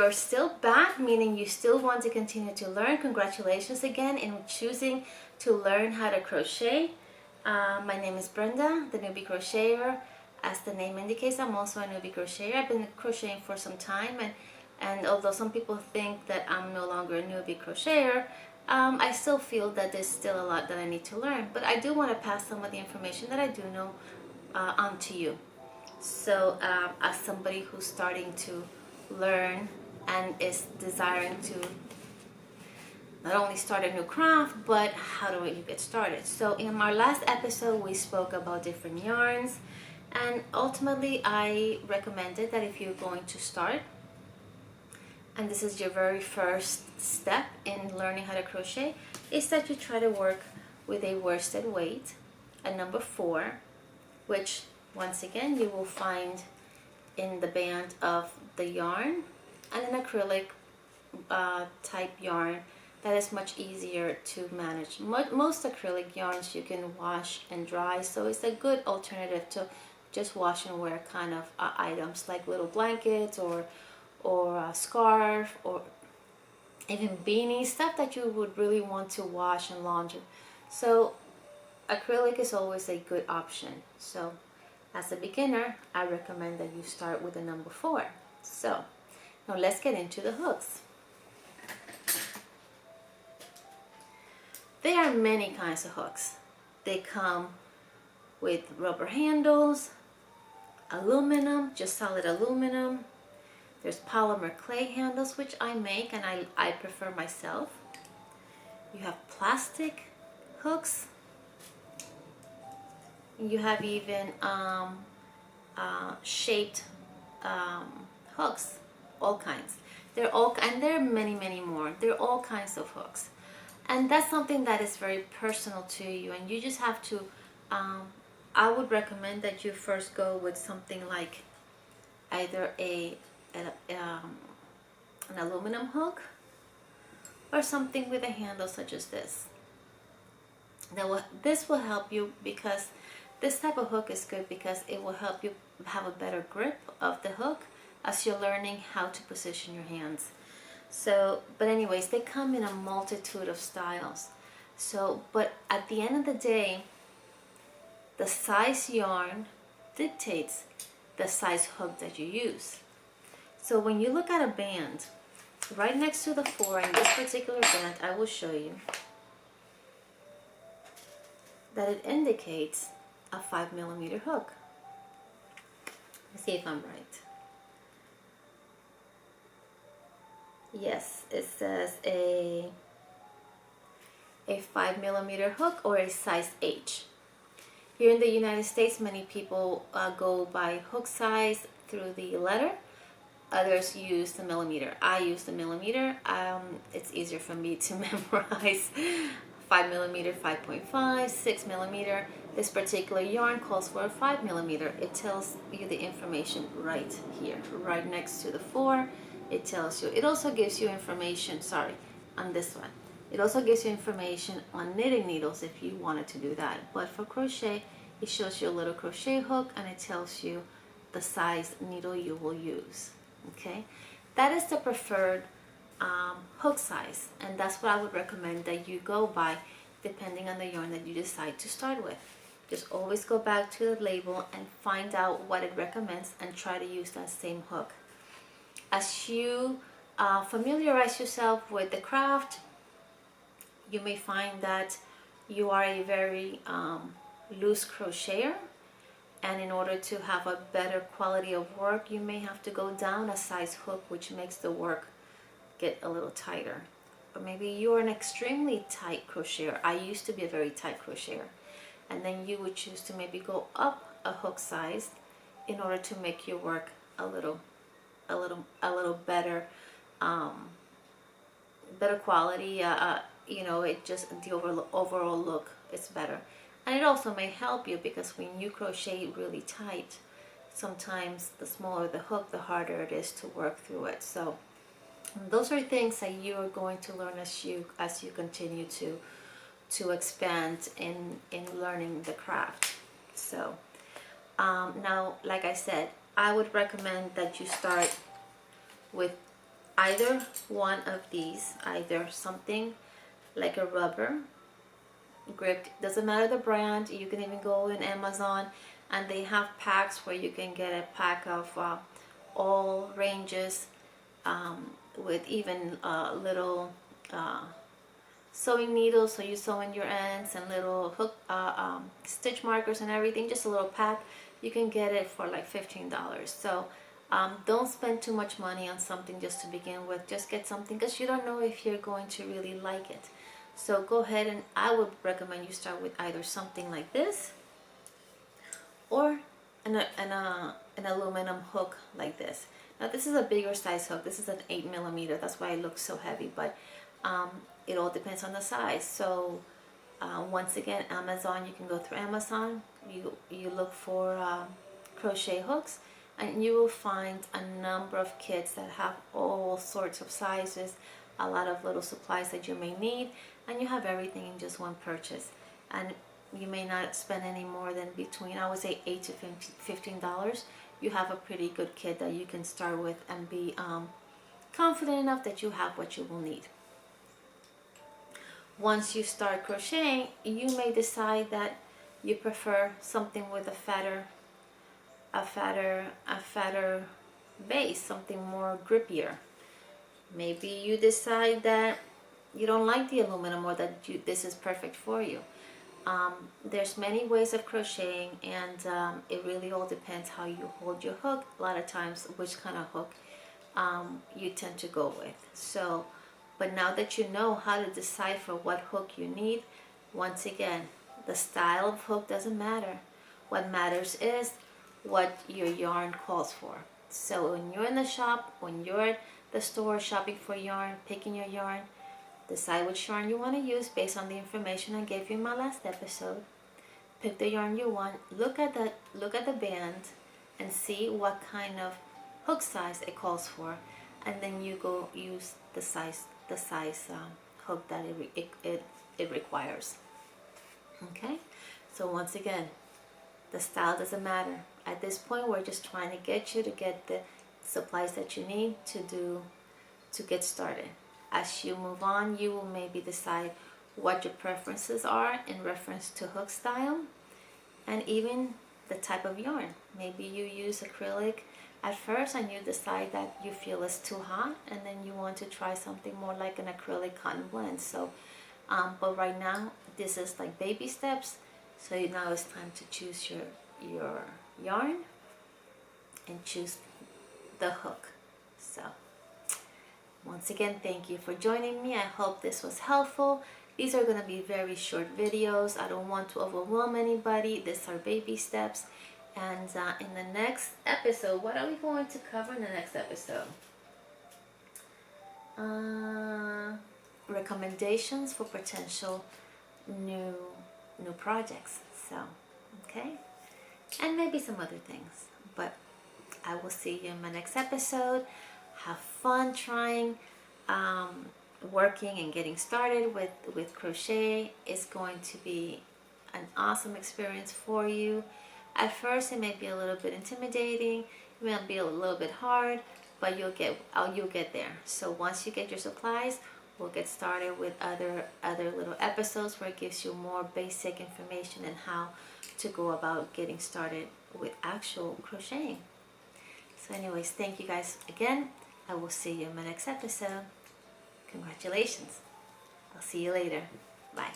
you're still back, meaning you still want to continue to learn, congratulations again in choosing to learn how to crochet. My name is Brenda, the newbie crocheter. As the name indicates, I'm also a newbie crocheter. I've been crocheting for some time, and although some people think that I'm no longer a newbie crocheter, I still feel that there's still a lot that I need to learn. But I do want to pass some of the information that I do know on to you. So as somebody who's starting to learn and is desiring to not only start a new craft, but how do you get started? So in our last episode, we spoke about different yarns, and ultimately I recommended that if you're going to start, and this is your very first step in learning how to crochet, is that you try to work with a worsted weight, a number 4, which once again you will find in the band of the yarn, and an acrylic type yarn that is much easier to manage. Most acrylic yarns you can wash and dry, so it's a good alternative to just wash and wear kind of items like little blankets or a scarf, or even beanies, stuff that you would really want to wash and launder. So acrylic is always a good option. So as a beginner, I recommend that you start with the number 4. So now let's get into the hooks. There are many kinds of hooks. They come with rubber handles, aluminum, just solid aluminum. There's polymer clay handles, which I make and I prefer myself. You have plastic hooks. You have even shaped hooks, all kinds. There are many more. There are all kinds of hooks. And that's something that is very personal to you, and you just have to, I would recommend that you first go with something like either an aluminum hook or something with a handle such as this. Now this will help you, because this type of hook is good because it will help you have a better grip of the hook as you're learning how to position your hands. So, but anyways, they come in a multitude of styles. So, but at the end of the day, the size yarn dictates the size hook that you use. So when you look at a band, right next to the 4 in this particular band, I will show you that it indicates a 5mm hook. Let's see if I'm right. Yes, it says a 5mm hook, or a size H. Here in the United States, many people go by hook size through the letter. Others use the millimeter. I use the millimeter. It's easier for me to memorize. 5mm, 5.5, 6mm. This particular yarn calls for a 5mm. It tells you the information right here, right next to the 4. It tells you. It also gives you information, on this one. It also gives you information on knitting needles if you wanted to do that. But for crochet, it shows you a little crochet hook, and it tells you the size needle you will use. Okay, that is the preferred hook size, and that's what I would recommend that you go by, depending on the yarn that you decide to start with. Just always go back to the label and find out what it recommends and try to use that same hook. As you familiarize yourself with the craft, you may find that you are a very loose crocheter, and in order to have a better quality of work, you may have to go down a size hook, which makes the work get a little tighter. Or maybe you're an extremely tight crocheter. I used to be a very tight crocheter, and then you would choose to maybe go up a hook size in order to make your work a little better, better quality. You know, it just, the overall look is better. And it also may help you, because when you crochet really tight, sometimes the smaller the hook, the harder it is to work through it. So those are things that you are going to learn as you continue to expand in learning the craft. So now, like I said, I would recommend that you start with either one of these, either something like a rubber grip, doesn't matter the brand. You can even go in Amazon and they have packs where you can get a pack of all ranges, with even little sewing needles, so you sew in your ends, and little hook stitch markers and everything, just a little pack. You can get it for like $15. So don't spend too much money on something just to begin with. Just get something, because you don't know if you're going to really like it. So go ahead, and I would recommend you start with either something like this or an aluminum hook like this. Now this is a bigger size hook. This is an 8mm. That's why it looks so heavy, but it all depends on the size. So once again, Amazon, you can go through Amazon, you look for crochet hooks, and you will find a number of kits that have all sorts of sizes, a lot of little supplies that you may need, and you have everything in just one purchase. And you may not spend any more than between, I would say, $8 to $15. You have a pretty good kit that you can start with and be confident enough that you have what you will need. Once you start crocheting, you may decide that you prefer something with a fatter base, something more grippier. Maybe you decide that you don't like the aluminum, or that this is perfect for you. There's many ways of crocheting, and it really all depends how you hold your hook. A lot of times, which kind of hook you tend to go with. So, but now that you know how to decipher what hook you need, once again, the style of hook doesn't matter. What matters is what your yarn calls for. So when you're in the shop, when you're at the store shopping for yarn, picking your yarn, decide which yarn you want to use based on the information I gave you in my last episode. Pick the yarn you want, look at the band, and see what kind of hook size it calls for, and then you go use the size hook that it requires. Okay, so once again, the style doesn't matter. At this point, we're just trying to get you to get the supplies that you need to get started. As you move on, you will maybe decide what your preferences are in reference to hook style, and even the type of yarn. Maybe you use acrylic at first and you decide that you feel it's too hot, and then you want to try something more like an acrylic cotton blend. So but right now, this is like baby steps. So now it's time to choose your yarn and choose the hook. So once again, thank you for joining me. I hope this was helpful. These are going to be very short videos. I don't want to overwhelm anybody. These are baby steps. And in the next episode, what are we going to cover in the next episode? Recommendations for potential new projects. So, okay. And maybe some other things. But I will see you in my next episode. Have fun trying, working and getting started with crochet. It's going to be an awesome experience for you. At first, it may be a little bit intimidating. It may be a little bit hard, but you'll get there. So once you get your supplies, we'll get started with other little episodes where it gives you more basic information and how to go about getting started with actual crocheting. So anyways, thank you guys again. I will see you in my next episode. Congratulations. I'll see you later. Bye.